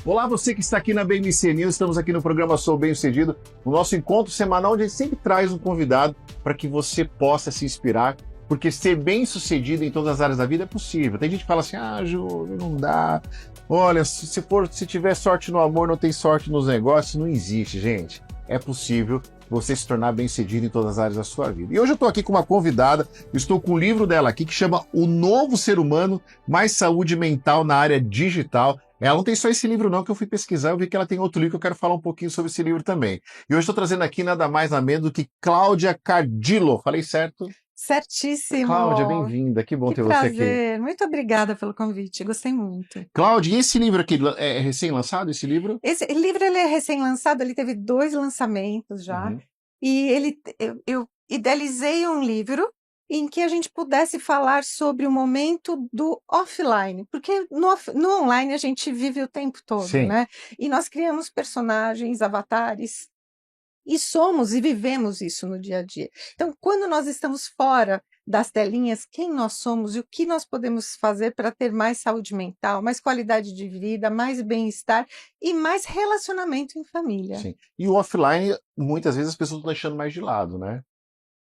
Olá, você que está aqui na BMC News, estamos aqui no programa Sou Bem-Sucedido, no nosso encontro semanal, onde a gente sempre traz um convidado para que você possa se inspirar, porque ser bem-sucedido em todas as áreas da vida é possível. Tem gente que fala assim, Júlio, não dá, olha, se tiver sorte no amor, não tem sorte nos negócios, não existe, gente. É possível você se tornar bem-sucedido em todas as áreas da sua vida. E hoje eu estou aqui com uma convidada, estou com o livro dela aqui, que chama O Novo Ser Humano, Mais Saúde Mental na Área Digital. Ela não tem só esse livro não, que eu fui pesquisar, eu vi que ela tem outro livro, que eu quero falar um pouquinho sobre esse livro também. E hoje estou trazendo aqui nada mais nada menos do que Cláudia Cardillo. Falei certo? Certíssimo. Cláudia, bem-vinda, que bom ter você aqui. Prazer, muito obrigada pelo convite, gostei muito. Cláudia, e esse livro aqui, é recém-lançado, esse livro? Esse livro ele é recém-lançado, ele teve 2 lançamentos já, e eu idealizei um livro em que a gente pudesse falar sobre o momento do offline, porque no online a gente vive o tempo todo, Sim. né? E nós criamos personagens, avatares, e somos e vivemos isso no dia a dia. Então, quando nós estamos fora das telinhas, quem nós somos e o que nós podemos fazer para ter mais saúde mental, mais qualidade de vida, mais bem-estar e mais relacionamento em família. Sim. E o offline, muitas vezes as pessoas estão deixando mais de lado, né?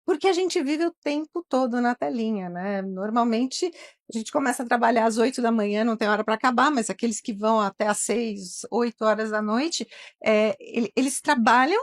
Porque a gente vive o tempo todo na telinha, né? Normalmente a gente começa a trabalhar às 8 da manhã, não tem hora para acabar, mas aqueles que vão até às 6, 8 horas da noite, eles trabalham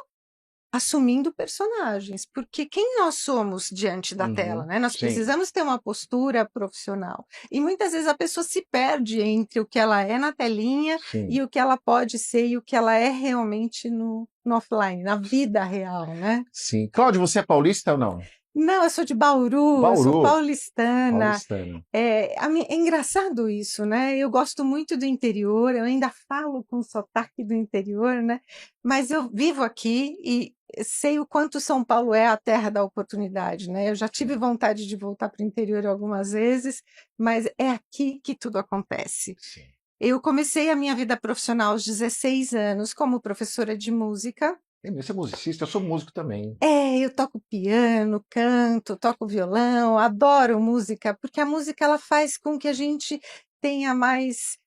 assumindo personagens, porque quem nós somos diante da tela, né? Nós Sim. precisamos ter uma postura profissional. E muitas vezes a pessoa se perde entre o que ela é na telinha Sim. e o que ela pode ser e o que ela é realmente no offline, na vida real, né? Sim. Cláudia, você é paulista ou não? Não, eu sou de Bauru, eu sou Bauru. paulistana. Paulistana. É engraçado isso, né? Eu gosto muito do interior, eu ainda falo com sotaque do interior, né? Mas eu vivo aqui e sei o quanto São Paulo é a terra da oportunidade, né? Eu já tive vontade de voltar para o interior algumas vezes, mas é aqui que tudo acontece. Sim. Eu comecei a minha vida profissional aos 16 anos como professora de música. Você é musicista? Eu sou músico também. Eu toco piano, canto, toco violão, adoro música, porque a música ela faz com que a gente tenha mais,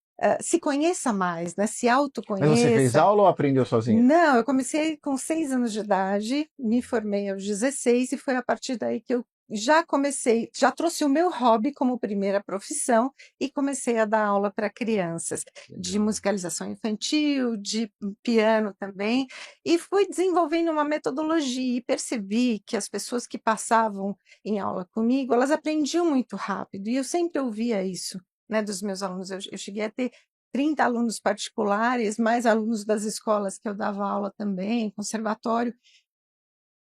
se conheça mais, né? Se Mas você fez autoconheça. aula ou aprendeu sozinha? Não, eu comecei com 6 anos de idade, me formei aos 16 e foi a partir daí que eu já trouxe o meu hobby como primeira profissão e comecei a dar aula para crianças, de Legal. musicalização infantil, de piano também, e fui desenvolvendo uma metodologia e percebi que as pessoas que passavam em aula comigo, elas aprendiam muito rápido, e eu sempre ouvia isso, né, dos meus alunos. Eu cheguei a ter 30 alunos particulares, mais alunos das escolas que eu dava aula também, conservatório.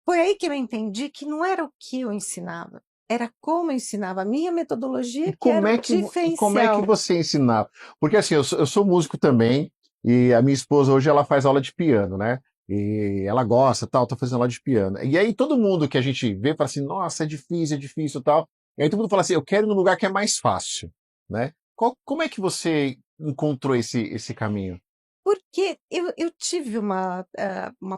Foi aí que eu entendi que não era o que eu ensinava, era como eu ensinava, a minha metodologia que era o E como é que diferencial. você ensinava? Porque assim, eu sou músico também, e a minha esposa hoje ela faz aula de piano, né? E ela gosta, tal, tá fazendo aula de piano. E aí todo mundo que a gente vê fala assim, nossa, é difícil, tal. E aí todo mundo fala assim, eu quero ir num lugar que é mais fácil, né? Como é que você encontrou esse caminho? Porque eu tive uma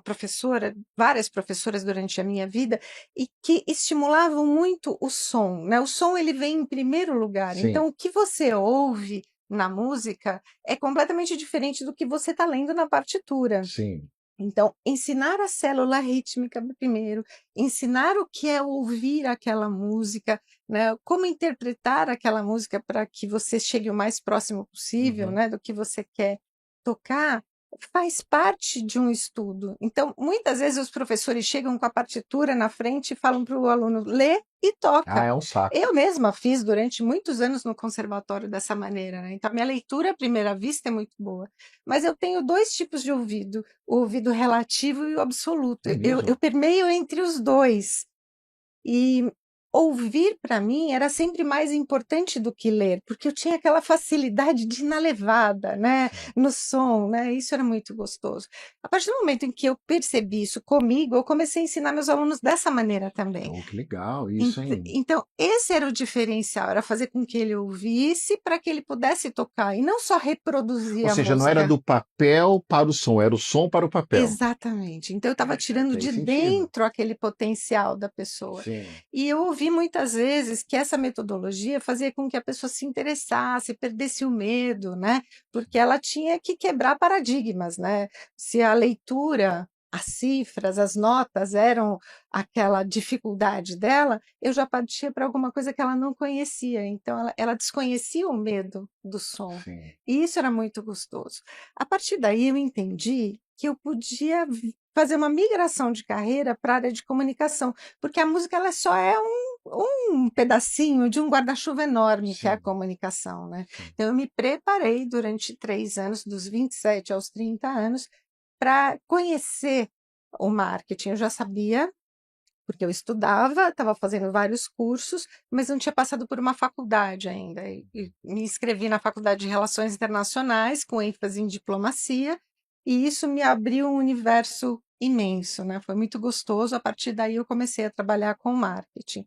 professora, várias professoras durante a minha vida, e que estimulavam muito o som, né? O som ele vem em primeiro lugar. Sim. Então, o que você ouve na música é completamente diferente do que você está lendo na partitura. Sim. Então, ensinar a célula rítmica primeiro, ensinar o que é ouvir aquela música, né? Como interpretar aquela música para que você chegue o mais próximo possível, né, do que você quer tocar, faz parte de um estudo. Então, muitas vezes os professores chegam com a partitura na frente e falam para o aluno lê e toca. É um saco. Eu mesma fiz durante muitos anos no conservatório dessa maneira, né? Então, a minha leitura à primeira vista é muito boa. Mas eu tenho 2 tipos de ouvido, o ouvido relativo e o absoluto. É mesmo? Eu permeio entre os 2. E ouvir para mim era sempre mais importante do que ler, porque eu tinha aquela facilidade de ir na levada, né, no som, né, isso era muito gostoso. A partir do momento em que eu percebi isso comigo, eu comecei a ensinar meus alunos dessa maneira também. Oh, que legal isso, hein? Então, esse era o diferencial, era fazer com que ele ouvisse para que ele pudesse tocar, e não só reproduzir Ou a seja, não música. era do papel para o som, era o som para o papel. Exatamente. Então eu estava tirando Tem de sentido. dentro aquele potencial da pessoa. Sim. E eu vi muitas vezes que essa metodologia fazia com que a pessoa se interessasse, perdesse o medo, né, porque ela tinha que quebrar paradigmas, né. Se a leitura, as cifras, as notas eram aquela dificuldade dela, eu já partia para alguma coisa que ela não conhecia, então ela desconhecia o medo do som, Sim. e isso era muito gostoso. A partir daí eu entendi que eu podia fazer uma migração de carreira para a área de comunicação, porque a música ela só é um pedacinho de um guarda-chuva enorme que é a Sim. comunicação, né. Sim. Então eu me preparei durante 3 anos, dos 27 aos 30 anos, para conhecer o marketing. Eu já sabia, porque eu estudava, estava fazendo vários cursos, mas não tinha passado por uma faculdade ainda. E me inscrevi na Faculdade de Relações Internacionais, com ênfase em diplomacia, e isso me abriu um universo imenso, né? Foi muito gostoso. A partir daí eu comecei a trabalhar com marketing.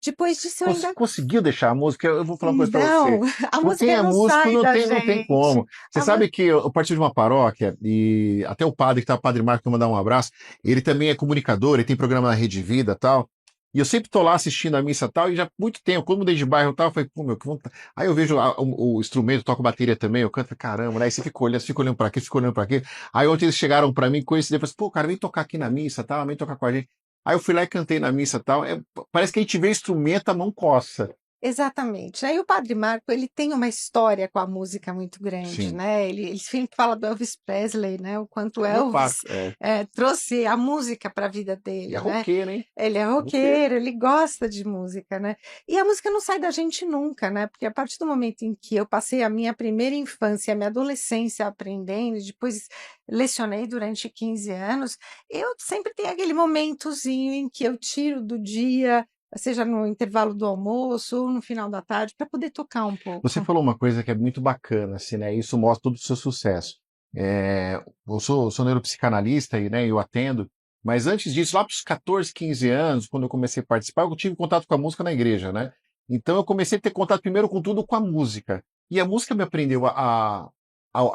Depois disso eu ainda Conseguiu deixar a música? Eu vou falar uma coisa para você. não, a Com quem música é não músico sai não da tem, não tem gente. como. Você A mu sabe que eu parti de uma paróquia e até o padre que tá, o Padre Marco, que eu mandar um abraço, ele também é comunicador, ele tem programa na Rede Vida e tal. E eu sempre tô lá assistindo a missa e tal, e já há muito tempo, quando mudei de bairro e tal, eu falei, pô, meu, que vontade. Aí eu vejo o instrumento, toco bateria também, eu canto, caramba, né? Aí você fica olhando pra quê, fica olhando pra quê. Aí ontem eles chegaram pra mim, conheci, depois, pô, cara, vem tocar aqui na missa, tal, vem tocar com a gente. Aí eu fui lá e cantei na missa e tal. Parece que a gente vê instrumento, a mão coça. Exatamente. Aí o Padre Marco, ele tem uma história com a música muito grande, Sim. né, ele sempre fala do Elvis Presley, né, o quanto É meu passo. Elvis, trouxe a música para a vida E é dele, né. roqueiro, hein? Ele é Roqueiro. roqueiro, ele gosta de música, né. E a música não sai da gente nunca, né, porque a partir do momento em que eu passei a minha primeira infância, a minha adolescência aprendendo e depois lecionei durante 15 anos, eu sempre tenho aquele momentozinho em que eu tiro do dia, seja no intervalo do almoço ou no final da tarde, para poder tocar um Você pouco. falou uma coisa que é muito bacana, assim, né? Isso mostra todo o seu sucesso. Eu sou neuropsicanalista e, né, eu atendo, mas antes disso, lá para os 14, 15 anos, quando eu comecei a participar, eu tive contato com a música na igreja, né? Então eu comecei a ter contato primeiro com tudo com a música. E a música me aprendeu a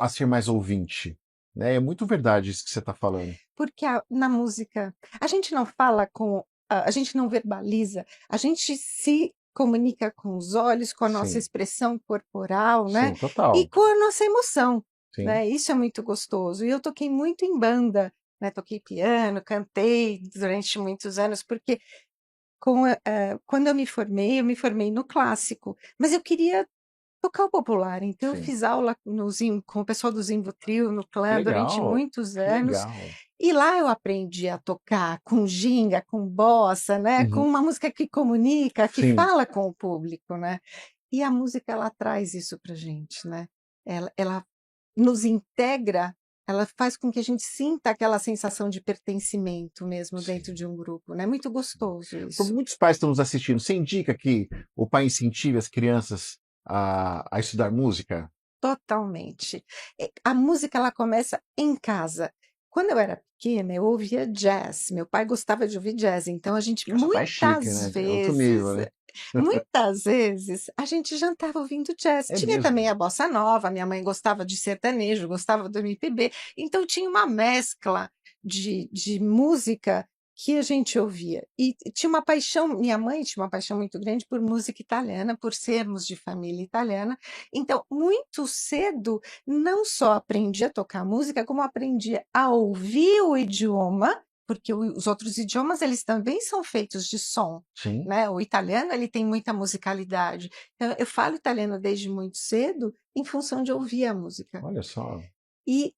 ser mais ouvinte. Né? É muito verdade isso que você está falando. Porque na música, a gente não fala com, a gente não verbaliza, a gente se comunica com os olhos, com a nossa Sim, expressão corporal, né? sim, E total. com a nossa emoção, Sim, né? Isso é muito gostoso. E eu toquei muito em banda, né? Toquei piano, cantei durante muitos anos, porque quando eu me formei no clássico, mas eu queria tocar o popular, então eu sim. fiz aula com o pessoal do Zimbo-Trio, no Que clã, durante legal, muitos que anos, legal. e lá eu aprendi a tocar com ginga, com bossa, né, com Uhum. uma música que comunica, que Sim. fala com o público, né. E a música ela traz isso pra gente, né. Ela nos integra, ela faz com que a gente sinta aquela sensação de pertencimento mesmo dentro Sim. de um grupo, né, muito gostoso Para isso. muitos pais que estão nos assistindo, você indica que o pai incentive as crianças a estudar música? Totalmente. A música ela começa em casa. Quando eu era pequena, eu ouvia jazz, meu pai gostava de ouvir jazz, então a gente Nossa, pai chique, né? É outro nível, né? muitas vezes, a gente jantava ouvindo jazz. É Tinha também mesmo. a bossa nova, minha mãe gostava de sertanejo, gostava do MPB, então tinha uma mescla de música que a gente ouvia. E tinha uma paixão, minha mãe tinha uma paixão muito grande por música italiana, por sermos de família italiana, então, muito cedo, não só aprendi a tocar música, como aprendi a ouvir o idioma, porque os outros idiomas eles também são feitos de som, Sim, né? O italiano ele tem muita musicalidade. Então, eu falo italiano desde muito cedo em função de ouvir a música. olha só. E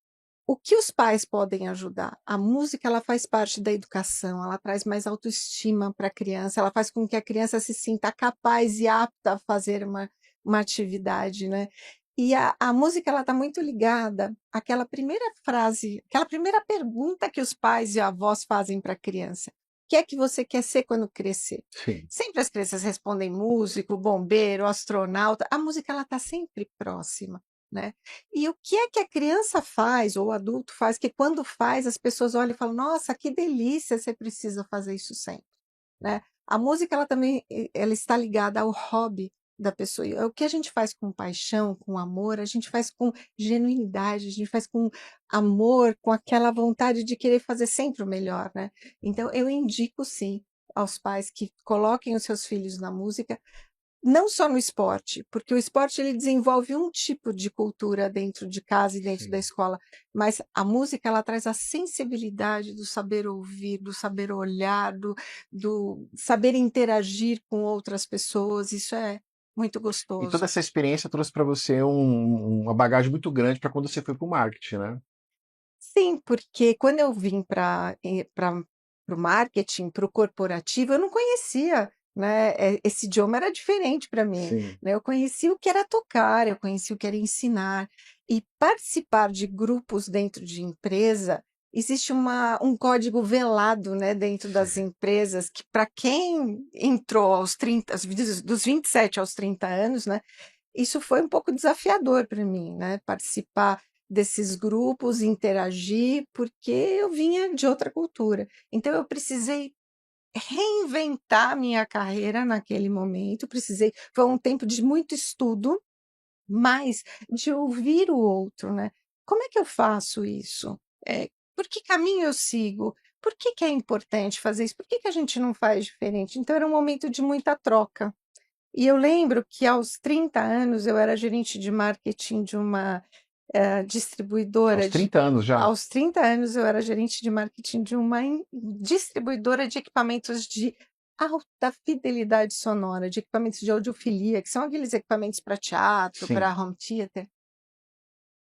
o que os pais podem ajudar? A música ela faz parte da educação, ela traz mais autoestima para a criança, ela faz com que a criança se sinta capaz e apta a fazer uma atividade, né? E a música ela está muito ligada àquela primeira frase, aquela primeira pergunta que os pais e avós fazem para a criança. O que é que você quer ser quando crescer? Sim, Sempre as crianças respondem músico, bombeiro, astronauta. A música ela está sempre próxima, né? E o que é que a criança faz ou o adulto faz que quando faz as pessoas olham e falam: "Nossa, que delícia, você precisa fazer isso sempre", né. A música ela também ela está ligada ao hobby da pessoa, e é o que a gente faz com paixão, com amor, a gente faz com genuinidade, a gente faz com amor, com aquela vontade de querer fazer sempre o melhor, né. Então eu indico sim, aos pais que coloquem os seus filhos na música, não só no esporte, porque o esporte ele desenvolve um tipo de cultura dentro de casa e dentro da Sim. escola, mas a música ela traz a sensibilidade do saber ouvir, do saber olhar, do saber interagir com outras pessoas. Isso é muito E toda gostoso. essa experiência trouxe para você uma bagagem muito grande para quando você foi para o marketing, né? Sim, porque quando eu vim para o marketing, para o corporativo, eu não conhecia, né? Esse idioma era diferente para mim, Sim. né? Eu conhecia o que era tocar, eu conhecia o que era ensinar. E participar de grupos dentro de empresa, existe um código velado, né, dentro das empresas, que para quem entrou aos 30, dos 27 aos 30 anos, né? Isso foi um pouco desafiador para mim, né, participar desses grupos, interagir, porque eu vinha de outra cultura. Então eu precisei reinventar minha carreira naquele momento, foi um tempo de muito estudo, mas de ouvir o outro, né. Como é que eu faço isso? Por que caminho eu sigo? Por que que é importante fazer isso? Por que que a gente não faz diferente? Então era um momento de muita troca. E eu lembro que aos 30 anos eu era gerente de marketing de uma, Aos distribuidora de 30 anos já? aos 30 anos eu era gerente de marketing de uma distribuidora de equipamentos de alta fidelidade sonora, de equipamentos de audiofilia, que são aqueles equipamentos para teatro, Sim. para home theater.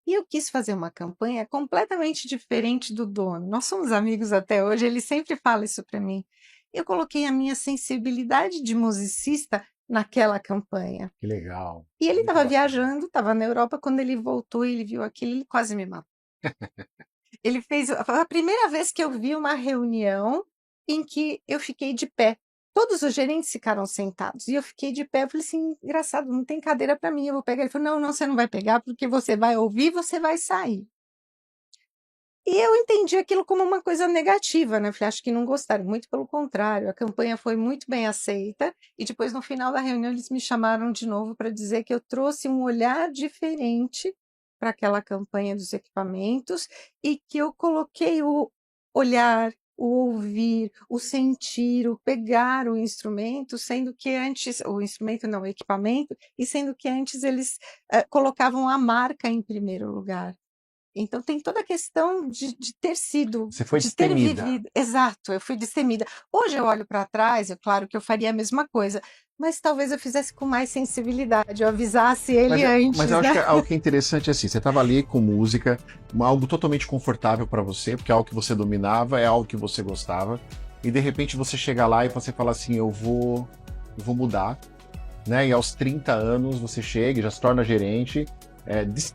E eu quis fazer uma campanha completamente diferente do dono. Nós somos amigos até hoje, ele sempre fala isso para mim. Eu coloquei a minha sensibilidade de musicista naquela campanha. Que legal. E ele Muito estava bacana. viajando, estava na Europa, quando ele voltou, ele viu aquilo, ele quase me matou. Ele fez foi a primeira vez que eu vi uma reunião em que eu fiquei de pé. Todos os gerentes ficaram sentados e eu fiquei de pé. Eu falei assim: "Engraçado, não tem cadeira para mim, eu vou pegar". Ele falou: "Não, não, você não vai pegar, porque você vai ouvir, você vai sair". E eu entendi aquilo como uma coisa negativa, né, eu falei: "Acho que não gostaram", muito pelo contrário, a campanha foi muito bem aceita, e depois no final da reunião eles me chamaram de novo para dizer que eu trouxe um olhar diferente para aquela campanha dos equipamentos, e que eu coloquei o olhar, o ouvir, o sentir, o pegar o instrumento, sendo que antes o instrumento não, o equipamento, e sendo que antes eles, colocavam a marca em primeiro lugar. Então tem toda a questão Você foi de ter destemida. vivido exato, eu fui destemida. Hoje eu olho para trás, é claro que eu faria a mesma coisa, mas talvez eu fizesse com mais sensibilidade, eu avisasse ele Mas eu antes, acho né. que algo que é interessante é assim, você estava ali com música, algo totalmente confortável para você, porque é algo que você dominava, é algo que você gostava, e de repente você chega lá e você fala assim, eu vou mudar, né? E aos 30 anos você chega e já se torna gerente,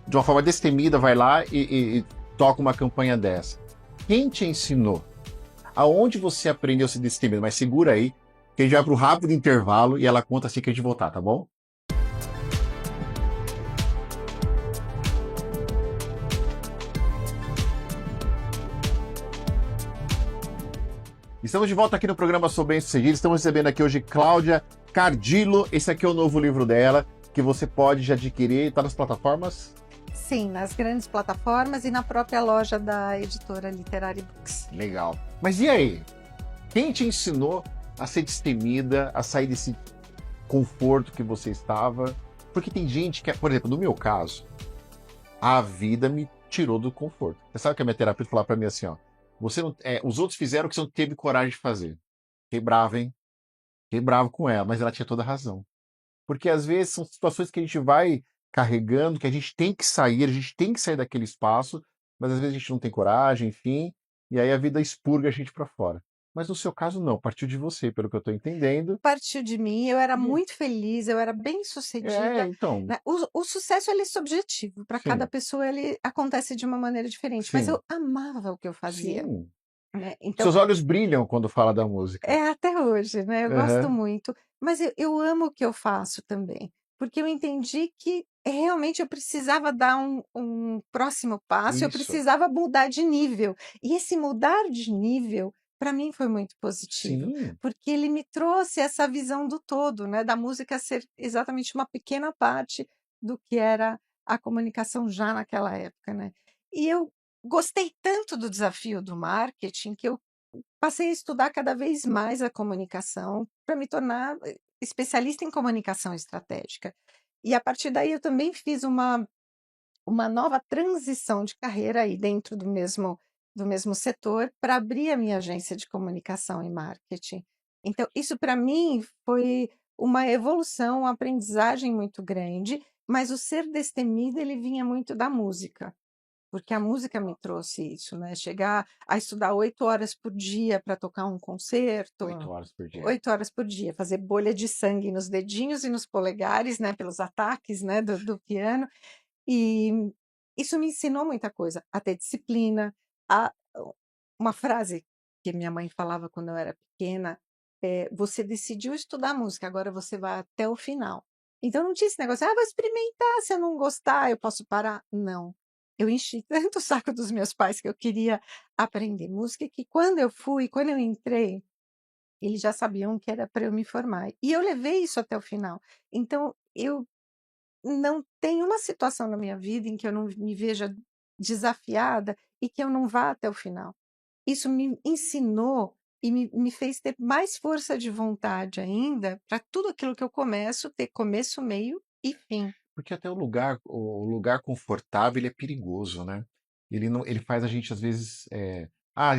de uma forma destemida, vai lá e toca uma campanha dessa. Quem te ensinou? Aonde você aprendeu a ser destemido? Mas segura aí, que a gente vai para o rápido intervalo e ela conta assim que a gente voltar, tá bom? Estamos de volta aqui no programa Sou Bem Sucedido. Estamos recebendo aqui hoje Cláudia Cardillo. Esse aqui é o novo livro dela, que você pode já adquirir. Está nas plataformas? Sim, nas grandes plataformas e na própria loja da editora Literary Books. Legal. Mas e aí? Quem te ensinou a ser destemida, a sair desse conforto que você estava? Porque tem gente que, por exemplo, no meu caso, a vida me tirou do conforto. Você sabe que a minha terapeuta falava para mim assim, ó, você não, os outros fizeram o que você não teve coragem de fazer. Fiquei bravo, hein? Fiquei bravo com ela, mas ela tinha toda a razão. Porque às vezes são situações que a gente vai carregando, que a gente tem que sair daquele espaço, mas às vezes a gente não tem coragem, enfim, e aí a vida expurga a gente para fora. Mas no seu caso não, partiu de você, pelo que eu estou entendendo. Partiu de mim, eu era E- muito feliz, eu era bem-sucedida, então, né. O sucesso ele é subjetivo, para cada sim, pessoa ele acontece de uma maneira diferente, mas sim, eu amava o que eu fazia, sim. né, então Seus olhos brilham quando fala da música. é, até hoje, né, eu gosto Aham, muito, mas eu amo o que eu faço também, porque eu entendi que realmente eu precisava dar um próximo passo, eu isso. precisava mudar de nível. E esse mudar de nível, para mim foi muito positivo, Sim, porque ele me trouxe essa visão do todo, né, da música ser exatamente uma pequena parte do que era a comunicação já naquela época, né. E eu gostei tanto do desafio do marketing que eu passei a estudar cada vez mais a comunicação para me tornar especialista em comunicação estratégica. E a partir daí eu também fiz uma nova transição de carreira aí dentro do mesmo setor para abrir a minha agência de comunicação e marketing. Então, isso para mim foi uma evolução, uma aprendizagem muito grande, mas o ser destemida ele vinha muito da música. Porque a música me trouxe isso, né, chegar a estudar 8 horas por dia para tocar um 8 concerto, horas por dia. 8 horas por dia, fazer bolha de sangue nos dedinhos e nos polegares, né, pelos ataques, né, do piano, e isso me ensinou muita coisa, a ter disciplina, a uma frase que minha mãe falava quando eu era pequena, "Você decidiu estudar música, agora você vai até o final". Então não tinha esse negócio: "Ah, vou experimentar, se eu não gostar, eu posso parar". Não. Eu enchi tanto o saco dos meus pais que eu queria aprender música, que quando eu entrei, eles já sabiam que era para eu me formar. E eu levei isso até o final. Então eu não tem uma situação na minha vida em que eu não me veja desafiada e que eu não vá até o final. Isso me ensinou e me fez ter mais força de vontade ainda para tudo aquilo que eu começo, ter começo, meio e fim. Porque até o lugar confortável ele é perigoso, né? Ele não, ele faz a gente às vezes,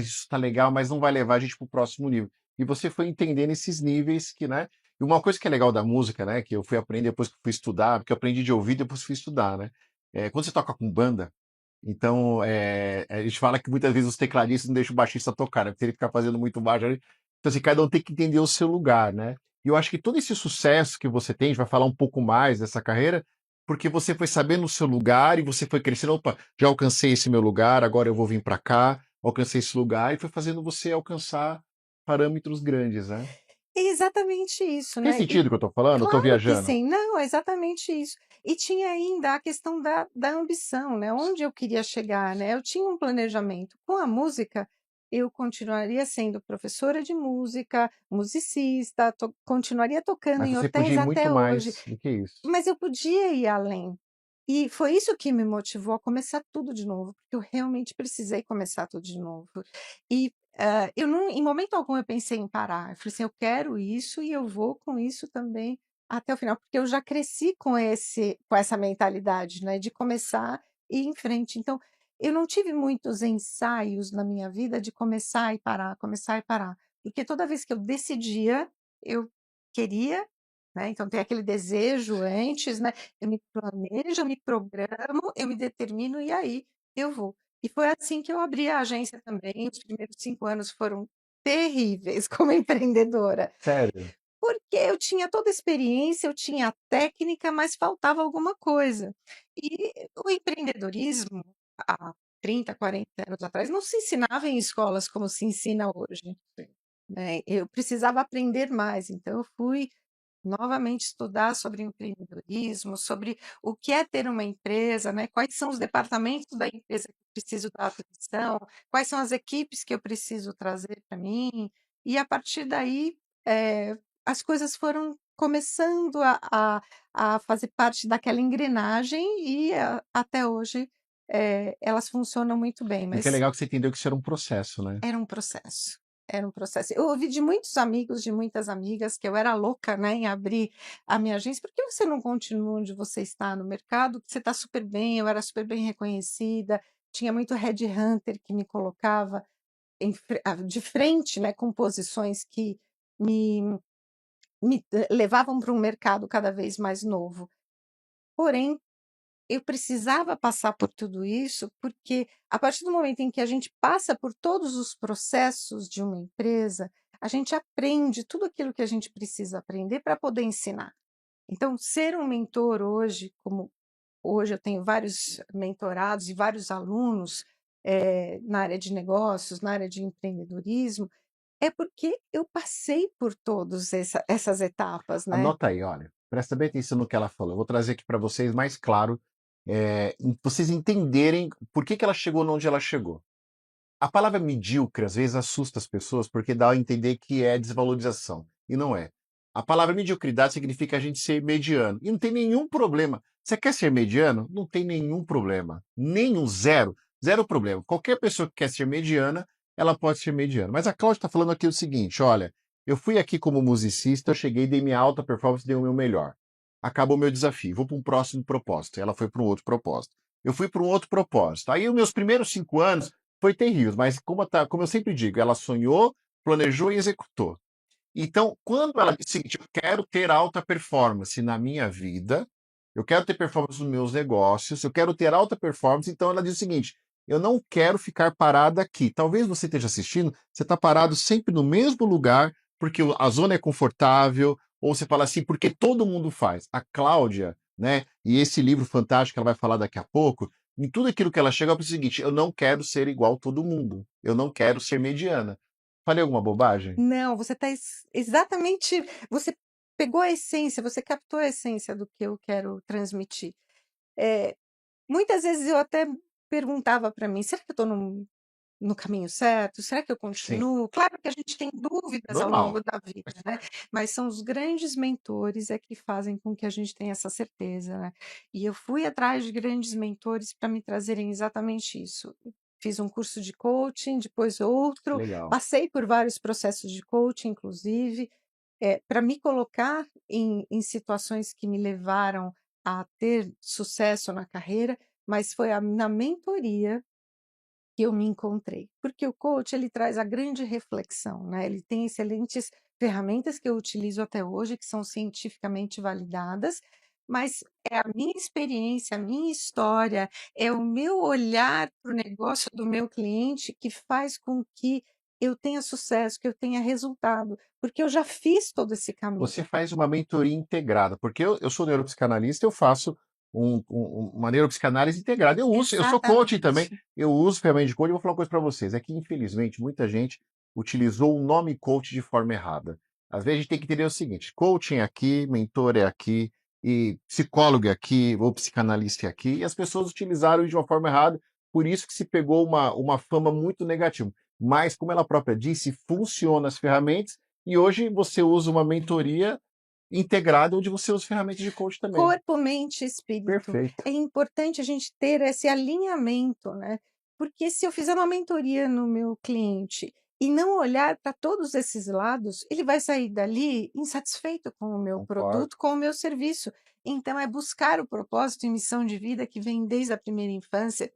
isso tá legal, mas não vai levar a gente para o próximo nível. E você foi entendendo esses níveis que, né? E uma coisa que é legal da música, né? Que eu fui aprender depois que fui estudar, porque eu aprendi de ouvir depois fui estudar, né? Quando você toca com banda, então a gente fala que muitas vezes os tecladistas não deixam o baixista tocar, né? Porque ele fica fazendo muito baixo ali. Então, assim, cada um tem que entender o seu lugar, né? E eu acho que todo esse sucesso que você tem, a gente vai falar um pouco mais dessa carreira, porque você foi sabendo o seu lugar e você foi crescendo. Opa, já alcancei esse meu lugar, agora eu vou vir para cá, alcancei esse lugar, e foi fazendo você alcançar parâmetros grandes, né? É exatamente isso, Fez né? E sentido o que eu tô falando? Eu tô claro que viajando? sim. Não, é exatamente isso. E tinha ainda a questão da ambição, né, onde eu queria chegar, né, eu tinha um planejamento. Com a música, eu continuaria sendo professora de música, musicista, continuaria tocando Mas em você podia hotéis ir muito até hoje, mais do que isso. mas eu podia ir além. E foi isso que me motivou a começar tudo de novo, porque eu realmente precisei começar tudo de novo. E, eu não em momento algum eu pensei em parar, eu falei assim: "Eu quero isso e eu vou com isso também até o final", porque eu já cresci com essa mentalidade, né, de começar e ir em frente. Então, eu não tive muitos ensaios na minha vida de começar e parar, porque toda vez que eu decidia, eu queria, né, então tem aquele desejo antes, né, eu me planejo, eu me programo, eu me determino e aí eu vou. E foi assim que eu abri a agência também, os primeiros 5 anos foram terríveis como empreendedora, Sério? porque eu tinha toda a experiência, eu tinha a técnica, mas faltava alguma coisa. E o empreendedorismo, há 30, 40 anos atrás, não se ensinava em escolas como se ensina hoje, Sim. né, eu precisava aprender mais, então eu fui novamente estudar sobre empreendedorismo, sobre o que é ter uma empresa, né, quais são os departamentos da empresa que eu preciso dar atenção, quais são as equipes que eu preciso trazer para mim, e a partir daí, as coisas foram começando a fazer parte daquela engrenagem e até hoje, elas funcionam muito bem, E o que é mas legal é que você entendeu que isso era um processo, né? era um processo, era um processo. Eu ouvi de muitos amigos, de muitas amigas, que eu era louca, né, em abrir a minha agência. "Por que você não continua onde você está no mercado, que você está super bem", eu era super bem reconhecida, tinha muito headhunter que me colocava de frente, né, com posições que me levavam para um mercado cada vez mais novo. Porém, eu precisava passar por tudo isso, porque a partir do momento em que a gente passa por todos os processos de uma empresa, a gente aprende tudo aquilo que a gente precisa aprender para poder ensinar. Então, ser um mentor hoje, como hoje eu tenho vários mentorados e vários alunos, na área de negócios, na área de empreendedorismo, é porque eu passei por todas essas etapas, né. Anota aí, olha, presta bem atenção no que ela falou. Eu vou trazer aqui para vocês mais claro, vocês entenderem por que que ela chegou onde ela chegou. A palavra medíocre às vezes assusta as pessoas porque dá a entender que é desvalorização, e não é. A palavra mediocridade significa a gente ser mediano, e não tem nenhum problema. Você quer ser mediano? Não tem nenhum problema. Nenhum, zero. Zero problema. Qualquer pessoa que quer ser mediana, ela pode ser mediana. Mas a Cláudia está falando aqui o seguinte: olha, eu fui aqui como musicista, eu cheguei, dei minha alta performance, dei o meu melhor. Acabou o meu desafio, vou para um próximo propósito. Ela foi para um outro propósito. Eu fui para um outro propósito. Aí, os meus primeiros 5 anos foi terrível, mas como eu sempre digo, ela sonhou, planejou e executou. Então, quando ela diz o seguinte: eu quero ter alta performance na minha vida, eu quero ter performance nos meus negócios, eu quero ter alta performance, então ela diz o seguinte: eu não quero ficar parada aqui. Talvez você esteja assistindo, você está parado sempre no mesmo lugar, porque a zona é confortável, ou você fala assim, porque todo mundo faz. A Cláudia, né, e esse livro fantástico que ela vai falar daqui a pouco, em tudo aquilo que ela chega, ela diz o seguinte: eu não quero ser igual todo mundo, eu não quero ser mediana. Falei alguma bobagem? Não, você está exatamente, você pegou a essência, você captou a essência do que eu quero transmitir. Eh, Muitas vezes eu até perguntava para mim: "Será que eu estou no caminho certo? Será que eu Sim, continuo?" Claro que a gente tem dúvidas ao normal. longo da vida, né, mas são os grandes mentores é que fazem com que a gente tenha essa certeza, né. E eu fui atrás de grandes mentores para me trazerem exatamente isso. Fiz um curso de coaching, depois Que outro, legal. passei por vários processos de coaching, inclusive, para me colocar em situações que me levaram a ter sucesso na carreira, mas foi na mentoria que eu me encontrei. Porque o coach ele traz a grande reflexão, né, ele tem excelentes ferramentas que eu utilizo até hoje, que são cientificamente validadas, mas é a minha experiência, a minha história, é o meu olhar para o negócio do meu cliente que faz com que eu tenha sucesso, que eu tenha resultado, porque eu já fiz todo esse caminho. Você faz uma mentoria integrada, porque eu sou neuropsicanalista, eu faço uma neuropsicanálise integrada. Eu sou coaching também, Exatamente. eu uso ferramenta de coaching. Eu vou falar uma coisa para vocês: é que infelizmente muita gente utilizou o nome coach de forma errada. Às vezes a gente tem que entender o seguinte: coaching é aqui, mentor é aqui, e psicólogo é aqui, ou psicanalista é aqui, e as pessoas utilizaram de uma forma errada, por isso que se pegou uma fama muito negativa. Mas, como ela própria disse, funciona as ferramentas, e hoje você usa uma mentoria integrada onde você usa ferramentas de coach também. Corpo, mente e espírito. Perfeito. É importante a gente ter esse alinhamento, né, porque se eu fizer uma mentoria no meu cliente e não olhar para todos esses lados, ele vai sair dali insatisfeito com o meu Concordo. produto, com o meu serviço. Então é buscar o propósito e missão de vida que vem desde a primeira infância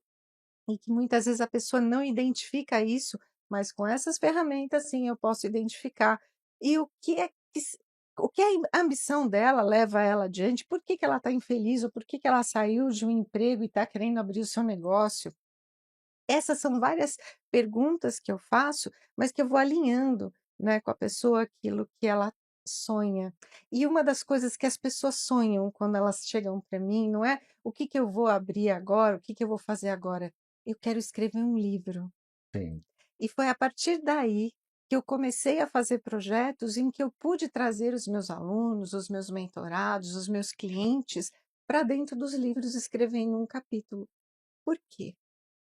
e que muitas vezes a pessoa não identifica isso, mas com essas ferramentas, sim, eu posso identificar. E o que a ambição dela leva ela adiante, por que que ela está infeliz ou por que que ela saiu de um emprego e está querendo abrir o seu negócio. Essas são várias perguntas que eu faço, mas que eu vou alinhando, né, com a pessoa aquilo que ela sonha. E uma das coisas que as pessoas sonham quando elas chegam para mim não é o que que eu vou abrir agora, o que que eu vou fazer agora. Eu quero escrever um livro. Sim. E foi a partir daí que eu comecei a fazer projetos em que eu pude trazer os meus alunos, os meus mentorados, os meus clientes para dentro dos livros escrevendo um capítulo. Por quê?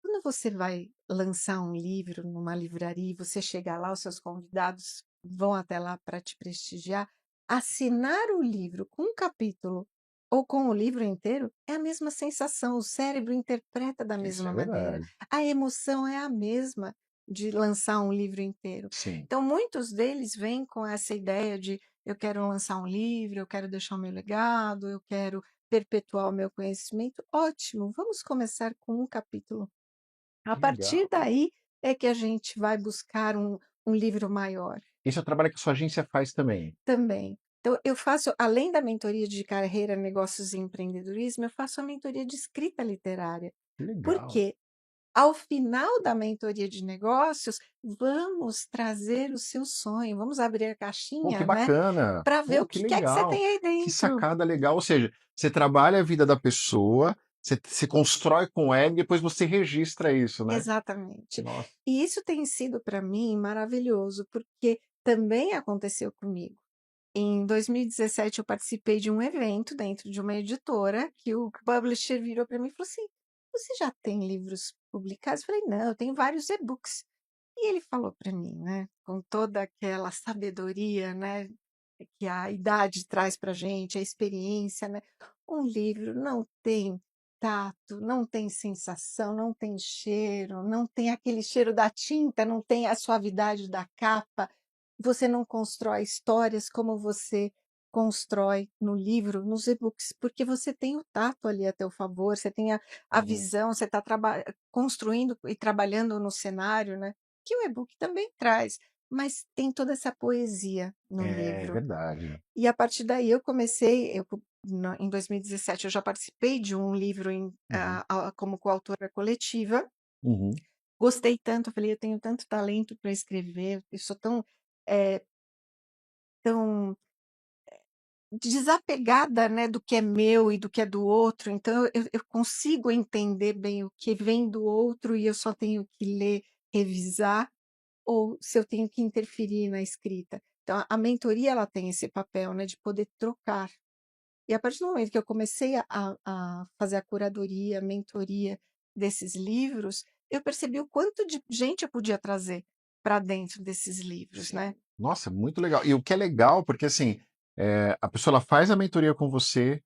Quando você vai lançar um livro numa livraria e você chega lá, os seus convidados vão até lá para te prestigiar, assinar o livro com um capítulo ou com o livro inteiro é a mesma sensação, o cérebro interpreta da Isso mesma é maneira. verdade. A emoção é a mesma de lançar um livro inteiro. Sim. Então, muitos deles vêm com essa ideia de eu quero lançar um livro, eu quero deixar o meu legado, eu quero perpetuar o meu conhecimento. Ótimo, vamos começar com um capítulo. A Que partir legal. daí é que a gente vai buscar um livro maior Esse é o trabalho que a sua agência faz também. também. Então, eu faço, além da mentoria de carreira, negócios e empreendedorismo, eu faço a mentoria de escrita literária. Que legal. Porque ao final da mentoria de negócios, vamos trazer o seu sonho, vamos abrir a Pô, que caixinha, né, bacana. para ver Pô, o que que é que você legal. tem aí Que dentro. sacada legal. Ou seja, você trabalha a vida da pessoa, você constrói com ela e depois você registra isso, né? Exatamente. Nossa. E isso tem sido para mim maravilhoso, porque também aconteceu comigo. Em 2017, eu participei de um evento dentro de uma editora que o publisher virou para mim e falou assim: "Você já tem livros publicados?" Eu falei: "Não, eu tenho vários e-books". E ele falou para mim, né, com toda aquela sabedoria, né, que a idade traz para gente, a experiência, né: "Um livro não tem tato, não tem sensação, não tem cheiro, não tem aquele cheiro da tinta, não tem a suavidade da capa. Você não constrói histórias como você constrói no livro, nos e-books, porque você tem o tato ali a teu favor, você tem a Uhum. visão, você está construindo e trabalhando no cenário, né? Que o e-book também traz, mas tem toda essa poesia no É livro. verdade. E a partir daí eu comecei, em 2017 eu já participei de um livro Uhum. como coautora coletiva, Uhum. gostei tanto, eu falei, eu tenho tanto talento para escrever, eu sou eh, tão desapegada, né, do que é meu e do que é do outro, então eu consigo entender bem o que vem do outro e eu só tenho que ler, revisar, ou se eu tenho que interferir na escrita. Então a mentoria ela tem esse papel, né, de poder trocar. E a partir do momento que eu comecei a fazer a curadoria, a mentoria desses livros, eu percebi o quanto de gente eu podia trazer para dentro desses livros, Sim. né. Nossa, muito legal. E o que é legal, porque assim, a pessoa ela faz a mentoria com você,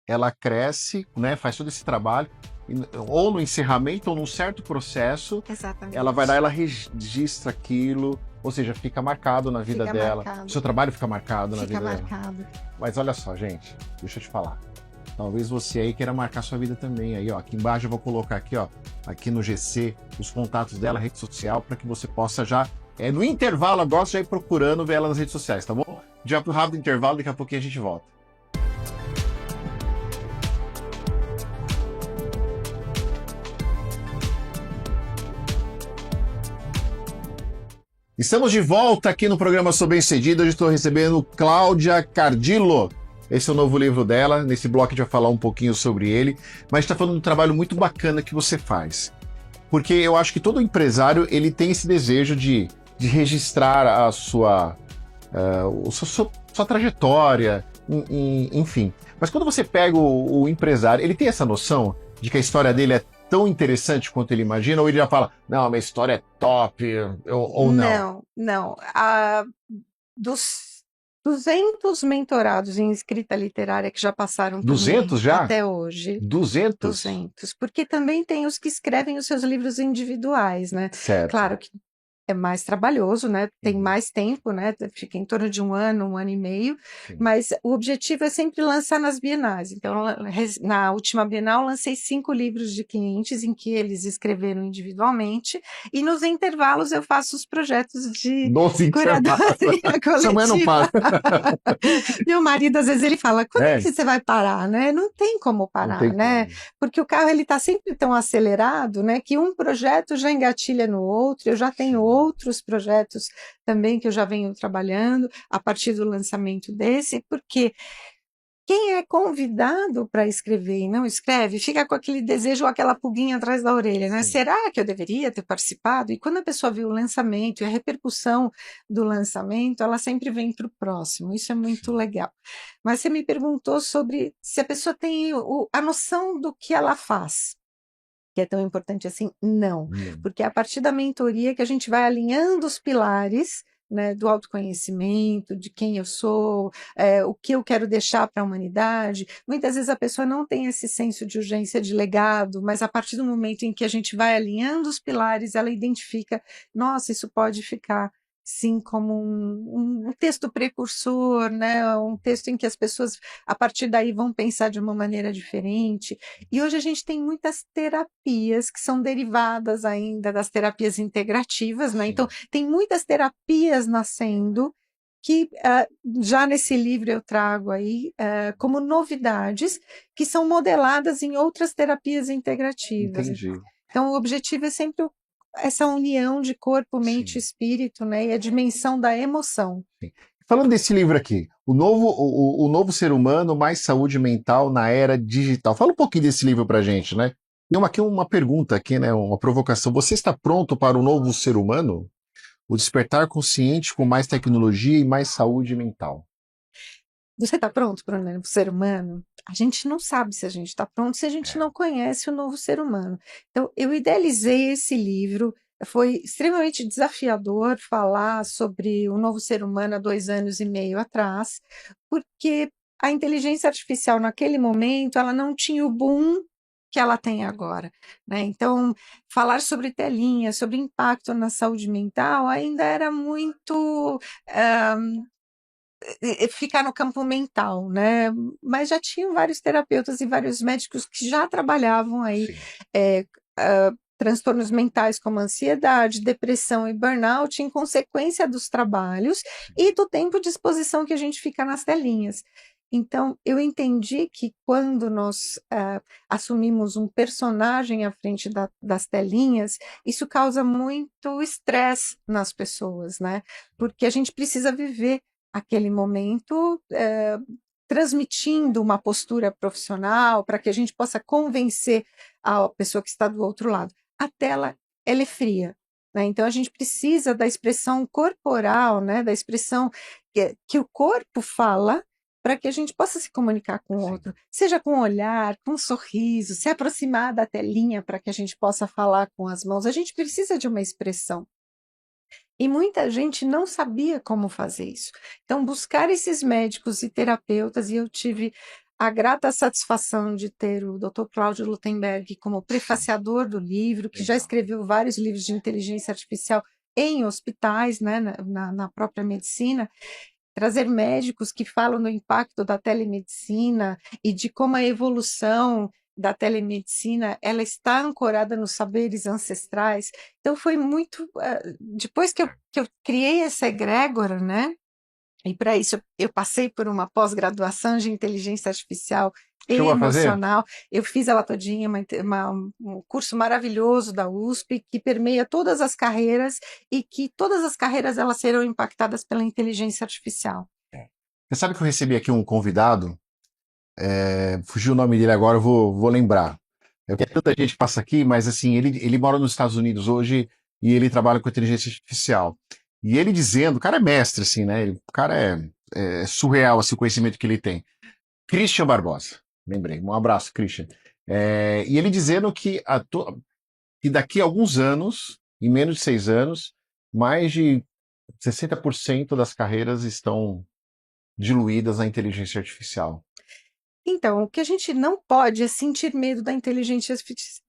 ela cresce, né, faz todo esse trabalho, ou no encerramento, ou num certo processo, ela vai lá, Exatamente. ela registra aquilo, ou seja, fica marcado na vida Fica dela. O marcado, seu trabalho fica marcado na fica vida dela. marcado. Mas olha só, gente, deixa eu te falar. Talvez você aí queira marcar sua vida também. Aí, ó, aqui embaixo eu vou colocar aqui, ó, aqui no GC, os contatos dela, rede social, para que você possa já, no intervalo agora, já ir procurando ver ela nas redes sociais, tá bom? Já pro rápido intervalo, daqui a pouquinho a gente volta. Estamos de volta aqui no programa Sou Bem-Sucedido. Hoje estou recebendo Cláudia Cardillo. Esse é o novo livro dela. Nesse bloco a gente vai falar um pouquinho sobre ele. Mas está falando de um trabalho muito bacana que você faz. Porque eu acho que todo empresário ele tem esse desejo de registrar a sua trajetória, enfim. Mas quando você pega o empresário, ele tem essa noção de que a história dele é tão interessante quanto ele imagina, ou ele já fala, não, a minha história é top, ou não? Não, não. Dos 200 mentorados em escrita literária que já passaram por mim 200 já? até hoje, 200? 200, porque também tem os que escrevem os seus livros individuais, né. Certo. Claro que é mais trabalhoso, né, tem Uhum. mais tempo, né, fica em torno de um ano e meio, Sim. mas o objetivo é sempre lançar nas bienais. Então, na última Bienal, lancei 5 livros de clientes em que eles escreveram individualmente, e nos intervalos eu faço os projetos de Nos intervalos. curadoria Sua mulher não coletiva. para. Meu marido, às vezes, ele fala: "Quando é É, que você vai parar, né?" Não tem como não parar, tem né, como. porque o carro ele está sempre tão acelerado, né, que um projeto já engatilha no outro. Eu já tenho Sim. outros projetos também que eu já venho trabalhando a partir do lançamento desse, porque quem é convidado para escrever e não escreve, fica com aquele desejo ou aquela pulguinha atrás da orelha, né? Sim. Será que eu deveria ter participado? E quando a pessoa vê o lançamento e a repercussão do lançamento, ela sempre vem para o próximo. Isso é muito Sim. legal. Mas você me perguntou sobre se a pessoa tem a noção do que ela faz. Que é tão importante assim? Não, Não. porque é a partir da mentoria que a gente vai alinhando os pilares, né, do autoconhecimento, de quem eu sou, o que eu quero deixar para a humanidade. Muitas vezes a pessoa não tem esse senso de urgência de legado, mas a partir do momento em que a gente vai alinhando os pilares, ela identifica, nossa, isso pode ficar sim como um texto precursor, né, um texto em que as pessoas a partir daí vão pensar de uma maneira diferente. E hoje a gente tem muitas terapias que são derivadas ainda das terapias integrativas, né, então Sim. tem muitas terapias nascendo que, já nesse livro eu trago aí, como novidades que são modeladas em outras terapias integrativas. Entendi. Então o objetivo é sempre essa união de corpo, mente e Sim. espírito, né, e a dimensão da emoção. Sim. Falando desse livro aqui, o novo ser humano, mais saúde mental na era digital. Fala um pouquinho desse livro pra gente, né? Tem aqui uma pergunta aqui, né? Uma provocação. Você está pronto para o novo ser humano? O despertar consciente com mais tecnologia e mais saúde mental. Você está pronto para o novo ser humano? A gente não sabe se a gente está pronto, se a gente É. não conhece o novo ser humano. Então, eu idealizei esse livro, foi extremamente desafiador falar sobre o novo ser humano há 2 anos e meio atrás, porque a inteligência artificial naquele momento, ela não tinha o boom que ela tem agora, né? Então, falar sobre telinha, sobre impacto na saúde mental, ainda era muito ficar no campo mental, né? Mas já tinham vários terapeutas e vários médicos que já trabalhavam aí Sim. Transtornos mentais como ansiedade, depressão e burnout em consequência dos trabalhos e do tempo de exposição que a gente fica nas telinhas. Então, eu entendi que quando nós assumimos um personagem à frente das telinhas, isso causa muito estresse nas pessoas, né? Porque a gente precisa viver aquele momento transmitindo uma postura profissional para que a gente possa convencer a pessoa que está do outro lado. A tela, ela é fria, né? Então a gente precisa da expressão corporal, né? Da expressão que o corpo fala para que a gente possa se comunicar com o outro, seja com um olhar, com um sorriso, se aproximar da telinha para que a gente possa falar com as mãos. A gente precisa de uma expressão. E muita gente não sabia como fazer isso. Então, buscar esses médicos e terapeutas, e eu tive a grata satisfação de ter o Dr. Cláudio Lutemberg como prefaciador do livro, que já escreveu vários livros de inteligência artificial em hospitais, né, na própria medicina, trazer médicos que falam do impacto da telemedicina e de como a evolução da telemedicina ela está ancorada nos saberes ancestrais. Então foi muito depois que eu criei essa egrégora, né? E para isso eu passei por uma pós-graduação de inteligência artificial e Chegou a fazer? emocional. Eu fiz ela todinha, um curso maravilhoso da USP que permeia todas as carreiras e que todas as carreiras elas serão impactadas pela inteligência artificial. Você sabe que eu recebi aqui um convidado, fugiu o nome dele agora, eu vou lembrar. Tanta gente passa aqui, mas assim, ele mora nos Estados Unidos hoje e ele trabalha com inteligência artificial. E ele dizendo, o cara é mestre, assim, né? O cara é surreal, assim, o conhecimento que ele tem. Christian Barbosa, lembrei. Um abraço, Christian. E ele dizendo que daqui a alguns anos, em menos de 6 anos, mais de 60% das carreiras estão diluídas na inteligência artificial. Então, o que a gente não pode é sentir medo da inteligência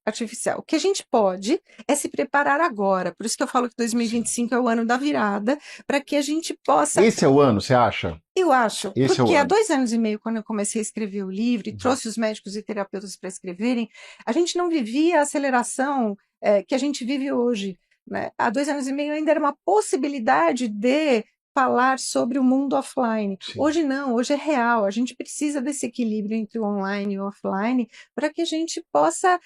artificial. O que a gente pode é se preparar agora. Por isso que eu falo que 2025 é o ano da virada, para que a gente possa. Esse é o ano, você acha? Eu acho, Esse é o porque há ano. 2 anos e meio, quando eu comecei a escrever o livro e trouxe os médicos e terapeutas para escreverem, a gente não vivia a aceleração que a gente vive hoje, né? Há 2 anos e meio ainda era uma possibilidade de falar sobre o mundo offline. Sim. Hoje não, hoje é real. A gente precisa desse equilíbrio entre o online e o offline para que a gente possa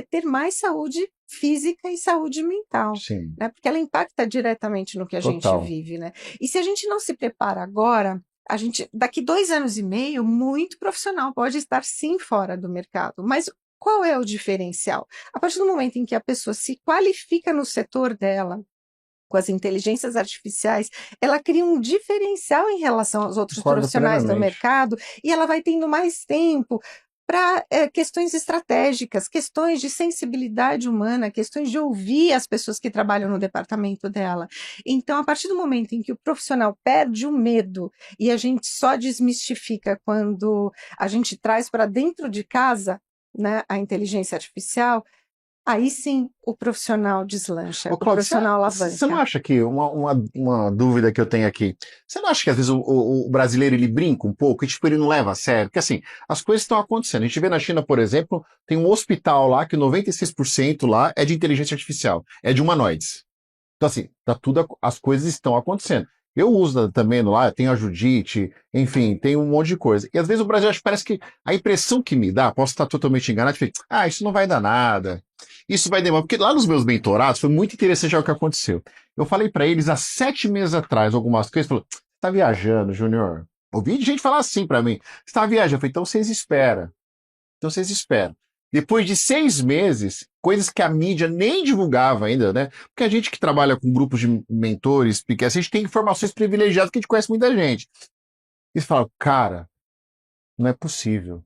ter mais saúde física e saúde mental, Sim. né? Porque ela impacta diretamente no que a gente vive, né? E se a gente não se prepara agora, a gente, daqui 2 anos e meio, muito profissional pode estar sim fora do mercado, mas qual é o diferencial? A partir do momento em que a pessoa se qualifica no setor dela, com as inteligências artificiais, ela cria um diferencial em relação aos outros profissionais do mercado e ela vai tendo mais tempo para questões estratégicas, questões de sensibilidade humana, questões de ouvir as pessoas que trabalham no departamento dela. Então, a partir do momento em que o profissional perde o medo e a gente só desmistifica quando a gente traz para dentro de casa, né, a inteligência artificial, aí sim o profissional deslancha, Ô, o Cláudio, profissional você não alavanca. acha que, uma dúvida que eu tenho aqui, você não acha que às vezes o brasileiro ele brinca um pouco e tipo, ele não leva a sério? Porque assim, as coisas estão acontecendo. A gente vê na China, por exemplo, tem um hospital lá que 96% lá é de inteligência artificial, é de humanoides. Então assim, as coisas estão acontecendo. Eu uso também lá, tem a Judite, enfim, tem um monte de coisa. E às vezes o Brasil, acho que parece que a impressão que me dá, posso estar totalmente enganado, isso não vai dar nada. Isso vai demorar. Porque lá nos meus mentorados foi muito interessante o que aconteceu. Eu falei para eles há 7 meses atrás algumas coisas, falou, você tá viajando, Júnior. Ouvi gente falar assim para mim, você tá viajando. Eu falei, então vocês esperam. Então vocês esperam. Depois de 6 meses, coisas que a mídia nem divulgava ainda, né? Porque a gente que trabalha com grupos de mentores, porque a gente tem informações privilegiadas que a gente conhece muita gente. Eles falam, cara, não é possível.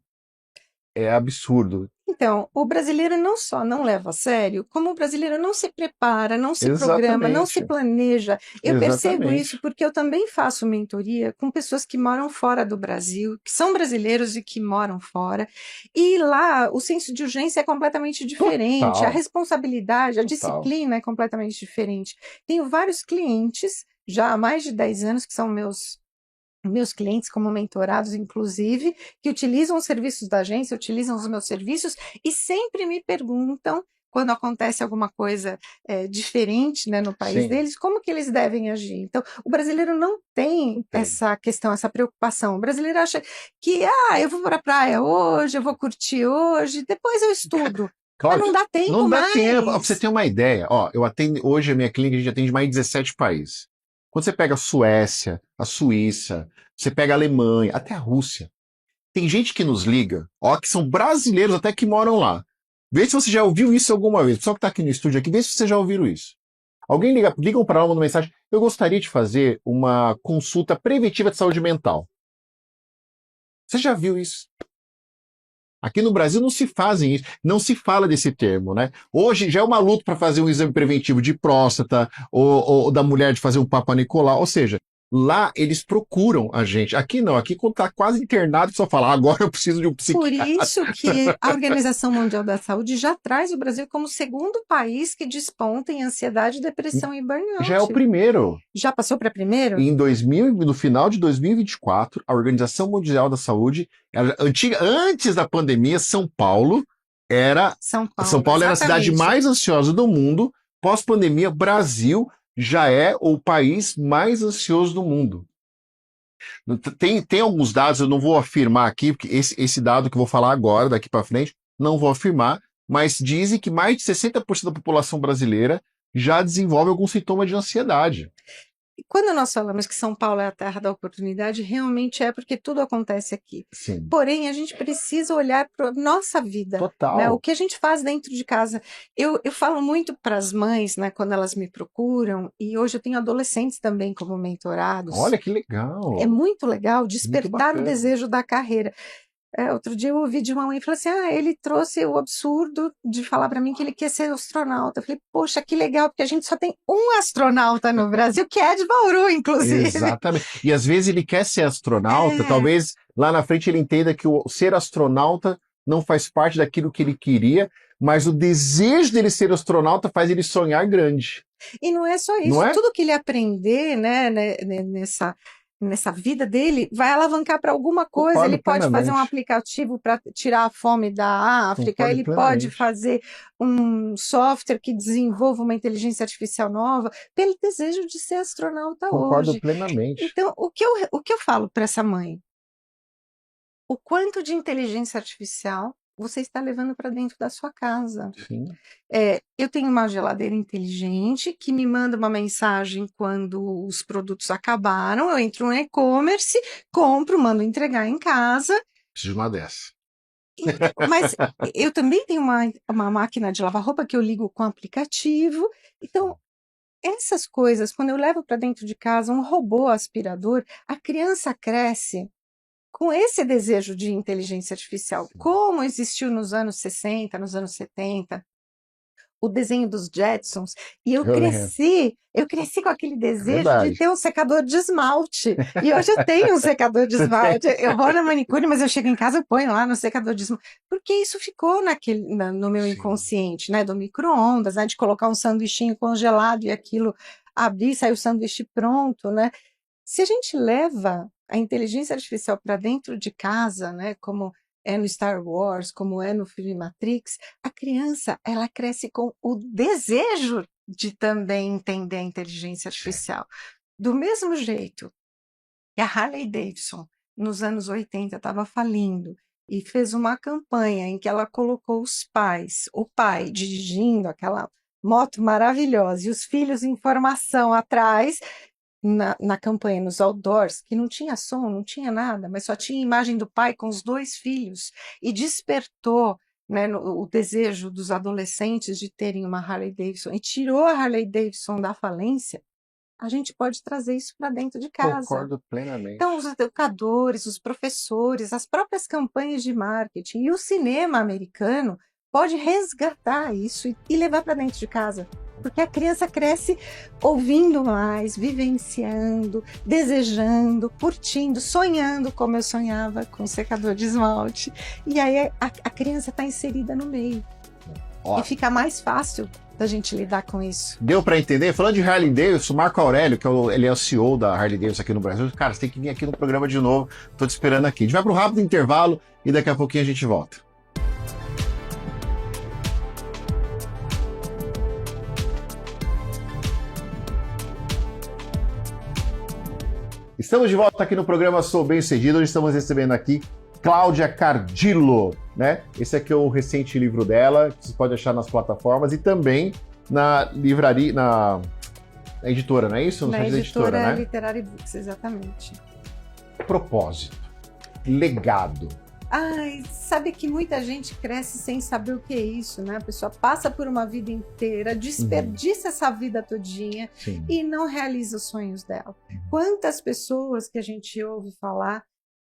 É absurdo. Então, o brasileiro não só não leva a sério, como o brasileiro não se prepara, não se programa, não se Exatamente, planeja. Eu percebo isso exatamente. porque eu também faço mentoria com pessoas que moram fora do Brasil, que são brasileiros e que moram fora. E lá o senso de urgência é completamente diferente, a Total, responsabilidade, a total. disciplina é completamente diferente. Tenho vários clientes, já há mais de 10 anos, que são meus clientes como mentorados, inclusive, que utilizam os serviços da agência, utilizam os meus serviços e sempre me perguntam, quando acontece alguma coisa diferente, né, no país Sim, deles, como que eles devem agir. Então, o brasileiro não não tem tem. essa questão, essa preocupação. O brasileiro acha que, eu vou para a praia hoje, eu vou curtir hoje, depois eu estudo. Mas não Cláudio, dá não tempo dá tempo. Pra você mais. ter uma ideia, ó, eu atendo, hoje a minha clínica a gente atende mais de 17 países. Quando você pega a Suécia, a Suíça, você pega a Alemanha, até a Rússia, tem gente que nos liga, ó, que são brasileiros até que moram lá. Vê se você já ouviu isso alguma vez. O pessoal que está aqui no estúdio aqui, vê se vocês já ouviram isso. Alguém liga, ligam para lá, mandam mensagem. Eu gostaria de fazer uma consulta preventiva de saúde mental. Você já viu isso? Aqui no Brasil não se fazem isso, não se fala desse termo, né? Hoje já é uma luta para fazer um exame preventivo de próstata, ou da mulher de fazer um Papa Nicolau, ou seja, lá eles procuram a gente. Aqui não, aqui quando tá quase internado, só fala, agora eu preciso de um Por psiquiatra. isso que a Organização Mundial da Saúde já traz o Brasil como o segundo país que desponta em ansiedade, depressão e Já é o burnout. primeiro. Já passou para primeiro? Em 2000, no final de 2024, a Organização Mundial da Saúde, antiga, antes da pandemia, era São São Paulo, Paulo era a cidade exatamente. mais ansiosa do mundo. Pós-pandemia, Brasil já é o país mais ansioso do mundo. Tem alguns dados, eu não vou afirmar aqui, porque esse dado que eu vou falar agora, daqui para frente, não vou afirmar, mas dizem que mais de 60% da população brasileira já desenvolve algum sintoma de ansiedade. E quando nós falamos que São Paulo é a terra da oportunidade, realmente é porque tudo acontece aqui. Sim, Porém, a gente precisa olhar para a nossa vida, né? O total. que a gente faz dentro de casa. Eu falo muito para as mães, né, quando elas me procuram, e hoje eu tenho adolescentes também como mentorados. Olha que É legal, muito legal muito despertar o bacana. desejo da carreira. Outro dia eu ouvi de uma mãe e falou assim: ele trouxe o absurdo de falar para mim que ele quer ser astronauta. Eu falei, poxa, que legal, porque a gente só tem um astronauta no Brasil, que é de Bauru, inclusive. Exatamente. E às vezes ele quer ser astronauta, É, talvez lá na frente ele entenda que o ser astronauta não faz parte daquilo que ele queria, mas o desejo dele ser astronauta faz ele sonhar grande, e não é só não isso, é? tudo que ele aprender, né, nessa vida dele vai alavancar para alguma coisa. Concordo Ele pode fazer um plenamente. aplicativo para tirar a fome da África, Concordo ele pode plenamente. fazer um software que desenvolva uma inteligência artificial nova, pelo desejo de ser astronauta Concordo hoje. plenamente. Então, o que eu falo para essa mãe? O quanto de inteligência artificial você está levando para dentro da sua casa? Sim. Eu tenho uma geladeira inteligente que me manda uma mensagem quando os produtos acabaram. Eu entro no e-commerce, compro, mando entregar em casa. Preciso de uma dessa. Mas eu também tenho uma máquina de lavar roupa que eu ligo com aplicativo. Então, essas coisas, quando eu levo para dentro de casa um robô aspirador, a criança cresce com esse desejo de inteligência artificial, como existiu nos anos 60, nos anos 70, o desenho dos Jetsons, e eu Eu lembro. cresci, eu cresci com aquele É desejo de verdade. ter um secador de esmalte. E hoje eu tenho um secador de Você tem. esmalte. Eu vou na manicure, mas eu chego em casa, eu ponho lá no secador de esmalte, porque isso ficou no meu Sim. inconsciente, né? Do micro-ondas, né? De colocar um sanduichinho congelado e aquilo abrir, sair o sanduíche pronto, né? Se a gente leva a inteligência artificial para dentro de casa, né, como é no Star Wars, como é no filme Matrix, a criança ela cresce com o desejo de também entender a inteligência Sim. artificial. Do mesmo jeito que a Harley Davidson, nos anos 80, estava falindo e fez uma campanha em que ela colocou os pais, o pai dirigindo aquela moto maravilhosa e os filhos em formação atrás, na campanha, nos outdoors, que não tinha som, não tinha nada, mas só tinha imagem do pai com os dois filhos, e despertou, né, o desejo dos adolescentes de terem uma Harley Davidson, e tirou a Harley Davidson da falência, a gente pode trazer isso para dentro de casa. Concordo plenamente. Então, os educadores, os professores, as próprias campanhas de marketing e o cinema americano pode resgatar isso e levar para dentro de casa. Porque a criança cresce ouvindo mais, vivenciando, desejando, curtindo, sonhando, como eu sonhava com o secador de esmalte. E aí a criança está inserida no meio. Ó, e fica mais fácil da gente lidar com isso. deu para entender? Falando de Harley Davidson, o Marco Aurélio, que ele é o CEO da Harley Davidson aqui no Brasil, cara, você tem que vir aqui no programa de novo. Tô te esperando aqui. A gente vai para um rápido intervalo e daqui a pouquinho a gente volta. Estamos de volta aqui no programa Sou Bem Sucedido. Hoje estamos recebendo aqui Cláudia Cardillo, né? Esse aqui é o recente livro dela, que você pode achar nas plataformas e também na livraria, na editora, não é isso? Na editora, né? Literary Books, exatamente. Propósito, legado. Ai, sabe que muita gente cresce sem saber o que é isso, né? A pessoa passa por uma vida inteira, desperdiça essa vida todinha e não realiza os sonhos dela. Quantas pessoas que a gente ouve falar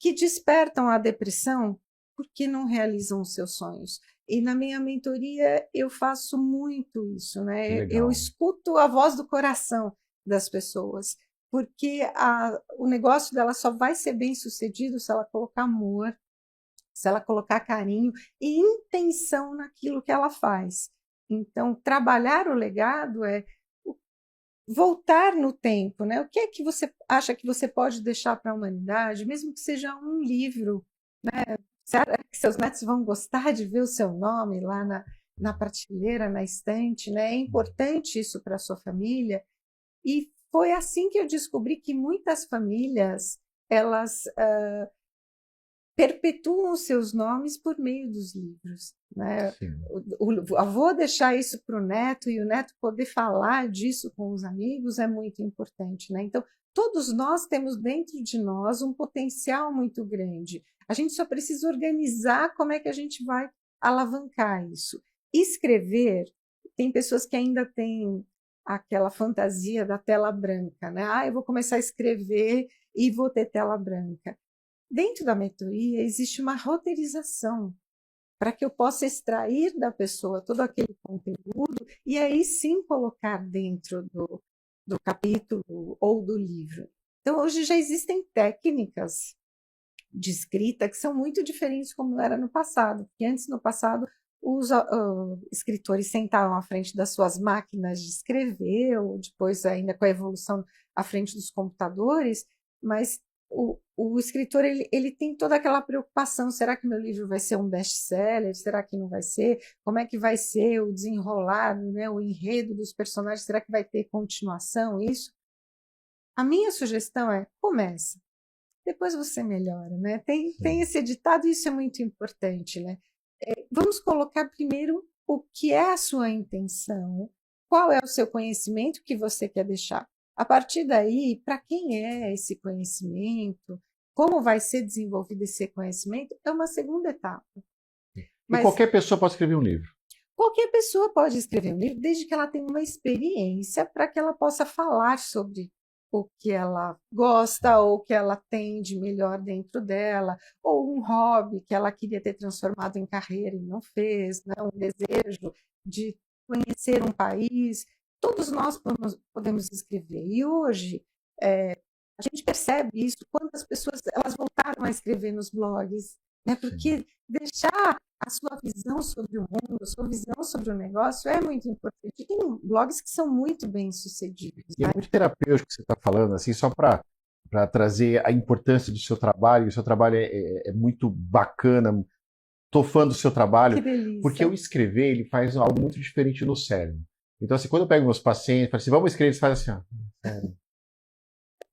que despertam a depressão porque não realizam os seus sonhos? E na minha mentoria eu faço muito isso, né? Eu escuto a voz do coração das pessoas, porque o negócio dela só vai ser bem sucedido se ela colocar amor, se ela colocar carinho e intenção naquilo que ela faz. Então, trabalhar o legado é voltar no tempo, né? O que é que você acha que você pode deixar para a humanidade, mesmo que seja um livro, né? Será que seus netos vão gostar de ver o seu nome lá na prateleira, na estante, né? É importante isso para a sua família. E foi assim que eu descobri que muitas famílias, elas perpetuam seus nomes por meio dos livros, né? O avô deixar isso para o neto e o neto poder falar disso com os amigos é muito importante, né? Então, todos nós temos dentro de nós um potencial muito grande. A gente só precisa organizar como é que a gente vai alavancar isso. Escrever, tem pessoas que ainda têm aquela fantasia da tela branca, né? Ah, eu vou começar a escrever e vou ter tela branca. Dentro da mentoria existe uma roteirização para que eu possa extrair da pessoa todo aquele conteúdo e aí sim colocar dentro do capítulo ou do livro. Então, hoje já existem técnicas de escrita que são muito diferentes como era no passado, porque antes, no passado, os escritores sentavam à frente das suas máquinas de escrever, ou depois ainda com a evolução à frente dos computadores, mas o escritor ele tem toda aquela preocupação, será que meu livro vai ser um best-seller, será que não vai ser, como é que vai ser o desenrolar, né, o enredo dos personagens, será que vai ter continuação, isso? A minha sugestão é, começa, depois você melhora, né? Tem esse ditado e isso é muito importante, né? Vamos colocar primeiro o que é a sua intenção, qual é o seu conhecimento que você quer deixar. A partir daí, para quem é esse conhecimento, como vai ser desenvolvido esse conhecimento, é uma segunda etapa. Mas e qualquer pessoa pode escrever um livro? Qualquer pessoa pode escrever um livro, desde que ela tenha uma experiência para que ela possa falar sobre o que ela gosta ou o que ela tem de melhor dentro dela, ou um hobby que ela queria ter transformado em carreira e não fez, né? Um desejo de conhecer um país. Todos nós podemos escrever. E hoje a gente percebe isso, quantas pessoas elas voltaram a escrever nos blogs, né? Porque deixar a sua visão sobre o mundo, a sua visão sobre o negócio é muito importante. Tem blogs que são muito bem sucedidos. E é muito terapêutico que você está falando, assim, só para trazer a importância do seu trabalho. O seu trabalho é muito bacana. Estou fã do seu trabalho. Que delícia. Porque o escrever, ele faz algo muito diferente no cérebro. Então, assim, quando eu pego meus pacientes, falo assim, vamos escrever, eles fazem assim, ó, sério.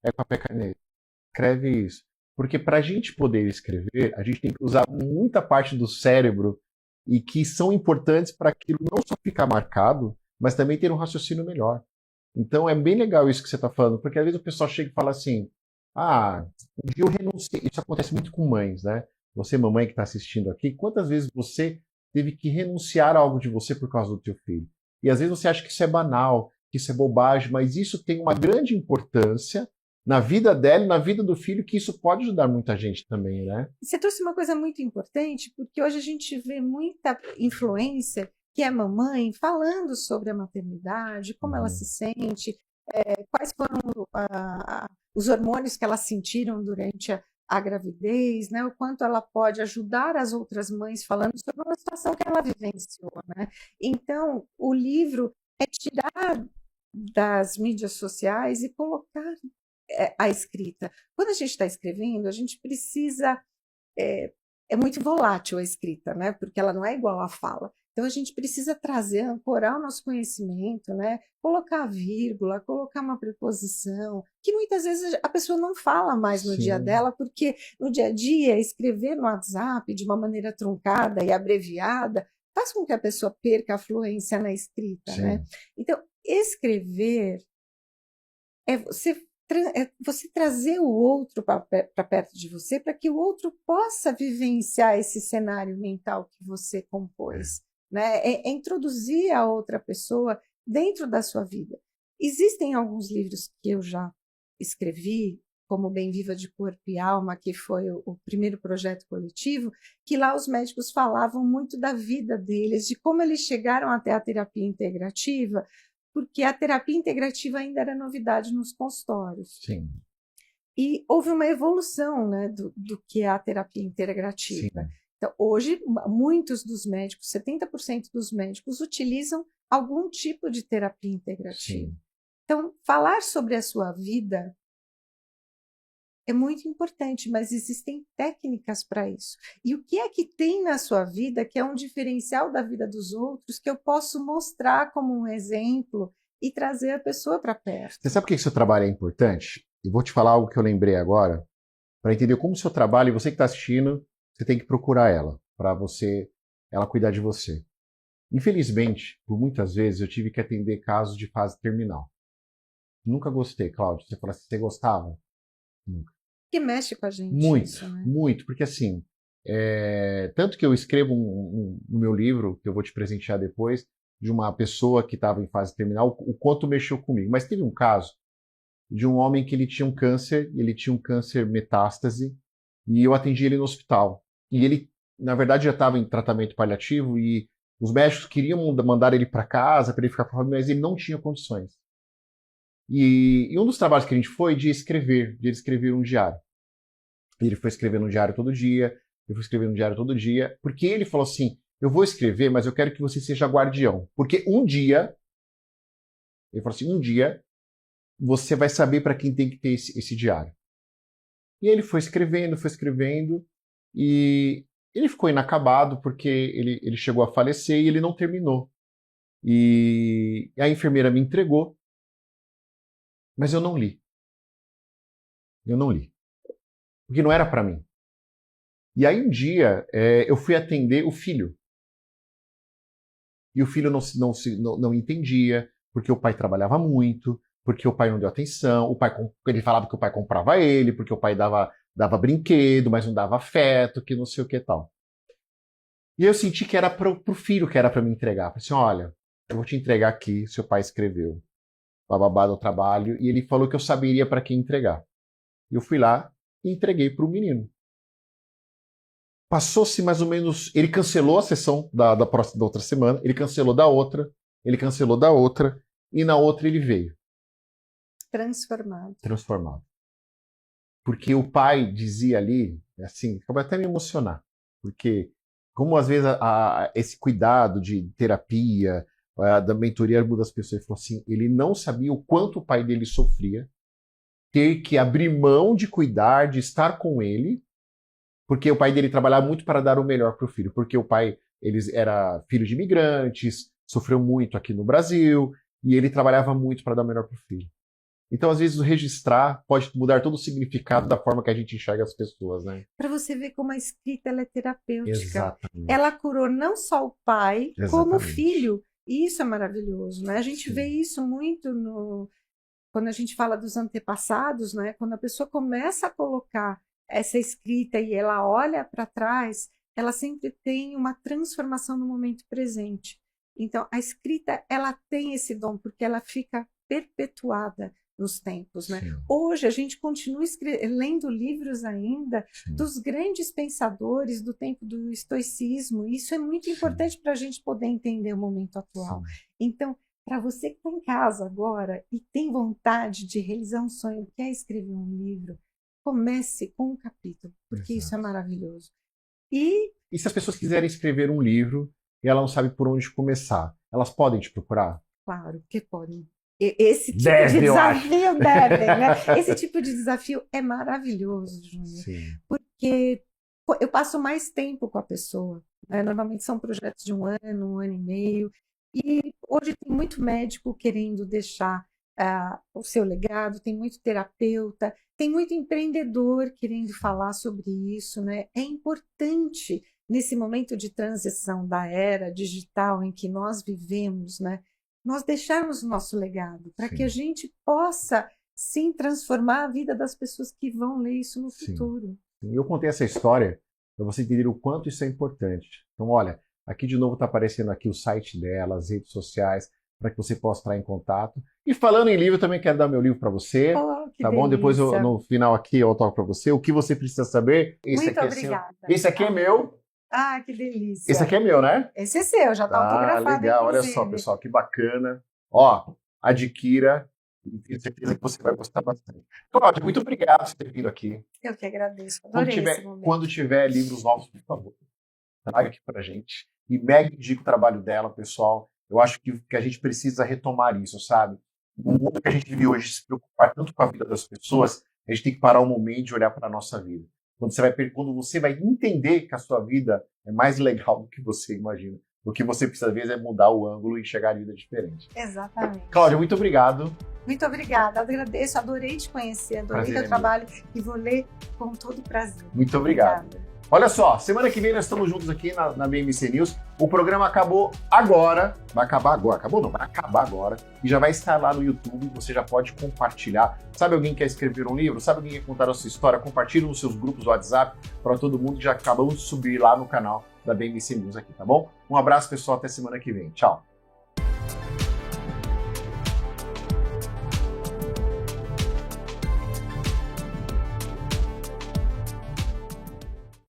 É papel e caneta. Escreve isso. Porque para a gente poder escrever, a gente tem que usar muita parte do cérebro e que são importantes para aquilo não só ficar marcado, mas também ter um raciocínio melhor. Então é bem legal isso que você está falando, porque às vezes o pessoal chega e fala assim, um dia eu renunciei. Isso acontece muito com mães, né? Você, mamãe que está assistindo aqui, quantas vezes você teve que renunciar a algo de você por causa do teu filho? E às vezes você acha que isso é banal, que isso é bobagem, mas isso tem uma grande importância na vida dela e na vida do filho, que isso pode ajudar muita gente também, né? Você trouxe uma coisa muito importante, porque hoje a gente vê muita influencer que é mamãe falando sobre a maternidade, como ela se sente, quais foram os hormônios que elas sentiram durante a gravidez, né? O quanto ela pode ajudar as outras mães falando sobre uma situação que ela vivenciou, né? Então, o livro é tirar das mídias sociais e colocar a escrita. Quando a gente está escrevendo, a gente precisa. É muito volátil a escrita, né? Porque ela não é igual à fala. Então a gente precisa trazer, ancorar o nosso conhecimento, né? Colocar vírgula, colocar uma preposição, que muitas vezes a pessoa não fala mais no dia Sim. dela, porque no dia a dia escrever no WhatsApp de uma maneira truncada e abreviada faz com que a pessoa perca a fluência na escrita, Sim. né? Então, escrever é você trazer o outro para perto de você, para que o outro possa vivenciar esse cenário mental que você compôs, né? É introduzir a outra pessoa dentro da sua vida. Existem alguns livros que eu já escrevi, como Bem Viva de Corpo e Alma, que foi o primeiro projeto coletivo, que lá os médicos falavam muito da vida deles, de como eles chegaram até a terapia integrativa, porque a terapia integrativa ainda era novidade nos consultórios. Sim. E houve uma evolução, né, do que é a terapia integrativa. Sim. Então, hoje, muitos dos médicos, 70% dos médicos, utilizam algum tipo de terapia integrativa. Sim. Então, falar sobre a sua vida é muito importante, mas existem técnicas para isso. E o que é que tem na sua vida que é um diferencial da vida dos outros que eu posso mostrar como um exemplo e trazer a pessoa para perto? Você sabe por que seu trabalho é importante? Eu vou te falar algo que eu lembrei agora, para entender como o seu trabalho, e você que está assistindo, você tem que procurar ela, para ela cuidar de você. Infelizmente, por muitas vezes, eu tive que atender casos de fase terminal. Nunca gostei, Cláudio. Você fala assim, você gostava? Nunca. Que mexe com a gente Muito, isso, né? muito, porque assim, tanto que eu escrevo no meu livro, que eu vou te presentear depois, de uma pessoa que estava em fase terminal, o quanto mexeu comigo. Mas teve um caso de um homem que ele tinha um câncer metástase, e eu atendi ele no hospital. E ele, na verdade, já estava em tratamento paliativo, e os médicos queriam mandar ele para casa, para ele ficar com a família, mas ele não tinha condições. E um dos trabalhos que a gente foi de ele escrever um diário. Ele foi escrevendo um diário todo dia, eu fui escrevendo um diário todo dia, porque ele falou assim, eu vou escrever, mas eu quero que você seja guardião. Porque um dia, ele falou assim, um dia você vai saber para quem tem que ter esse diário. E ele foi escrevendo, e ele ficou inacabado porque ele chegou a falecer e ele não terminou. E a enfermeira me entregou, mas eu não li. Eu não li. Porque não era para mim. E aí um dia eu fui atender o filho. E o filho não entendia, porque o pai trabalhava muito, porque o pai não deu atenção, ele falava que o pai comprava ele, porque o pai dava brinquedo, mas não dava afeto, que não sei o que tal. E eu senti que era pro filho que era para me entregar. Falei assim, olha, eu vou te entregar aqui, seu pai escreveu, bababá do trabalho, e ele falou que eu saberia para quem entregar. E eu fui lá e entreguei para o menino. Passou-se mais ou menos. Ele cancelou a sessão da outra semana, ele cancelou da outra, e na outra ele veio. Transformado. Porque o pai dizia ali, assim, acabou até me emocionar. Porque, como às vezes esse cuidado de terapia, da mentoria muda as pessoas, ele falou assim: ele não sabia o quanto o pai dele sofria, ter que abrir mão de cuidar, de estar com ele, porque o pai dele trabalhava muito para dar o melhor para o filho, porque o pai era filho de imigrantes, sofreu muito aqui no Brasil, e ele trabalhava muito para dar o melhor para o filho. Então, às vezes, o registrar pode mudar todo o significado da forma que a gente enxerga as pessoas, né? Para você ver como a escrita ela é terapêutica. Exatamente. Ela curou não só o pai, como o Exatamente. filho. E isso é maravilhoso, né? A gente vê isso muito quando a gente fala dos antepassados, né? Quando a pessoa começa a colocar essa escrita e ela olha para trás, ela sempre tem uma transformação no momento presente. Então, a escrita, ela tem esse dom, porque ela fica perpetuada nos tempos, né? Sim. Hoje a gente continua lendo livros ainda Sim. dos grandes pensadores do tempo do estoicismo. Isso é muito Sim. importante para a gente poder entender o momento atual. Sim. Então, para você que está em casa agora e tem vontade de realizar um sonho, quer escrever um livro, comece com um capítulo, porque isso é maravilhoso. E se as pessoas quiserem escrever um livro e ela não sabe por onde começar, elas podem te procurar? claro que podem. Esse tipo Deve, de eu acho. desafio devem, né? Esse tipo de desafio é maravilhoso, Júnior, Sim. porque eu passo mais tempo com a pessoa, né? Normalmente são projetos de um ano e meio, e hoje tem muito médico querendo deixar o seu legado, tem muito terapeuta, tem muito empreendedor querendo falar sobre isso, né? É importante nesse momento de transição da era digital em que nós vivemos, né? Nós deixarmos o nosso legado para que a gente possa sim transformar a vida das pessoas que vão ler isso no futuro. Eu contei essa história para você entender o quanto isso é importante. Então, olha, aqui de novo está aparecendo aqui o site dela, as redes sociais, para que você possa entrar em contato. E falando em livro, eu também quero dar meu livro para você. Oh, que tá bom? delícia. Depois no final aqui eu toco para você. O que você precisa saber? Esse Muito aqui obrigada. É seu. Esse aqui é meu. Ah, que delícia. Esse aqui é meu, né? Esse é seu, já está autografado. Legal, olha inclusive. só, pessoal, que bacana. Ó, adquira. E tenho certeza que você vai gostar bastante. Cláudia, muito obrigado por ter vindo aqui. Eu que agradeço. Adorei esse momento. Quando tiver livros novos, por favor, traga aqui pra gente. E mega indica o trabalho dela, pessoal. Eu acho que a gente precisa retomar isso, sabe? No mundo que a gente vive hoje, se preocupar tanto com a vida das pessoas, a gente tem que parar um momento e olhar para a nossa vida. Quando você vai entender que a sua vida é mais legal do que você imagina. O que você precisa, às vezes, é mudar o ângulo e enxergar a vida diferente. Exatamente. Cláudia, muito obrigado. Muito obrigada, agradeço, adorei te conhecer, adorei Prazer teu é trabalho e vou ler com todo prazer. Muito obrigado. Obrigada. Olha só, semana que vem nós estamos juntos aqui na BMC News. O programa acabou agora. Vai acabar agora. Acabou não, vai acabar agora. E já vai estar lá no YouTube. Você já pode compartilhar. Sabe alguém que quer escrever um livro? Sabe alguém que quer contar a sua história? Compartilhe nos seus grupos do WhatsApp para todo mundo que já acabamos de subir lá no canal da BMC News aqui, tá bom? Um abraço, pessoal. Até semana que vem. Tchau.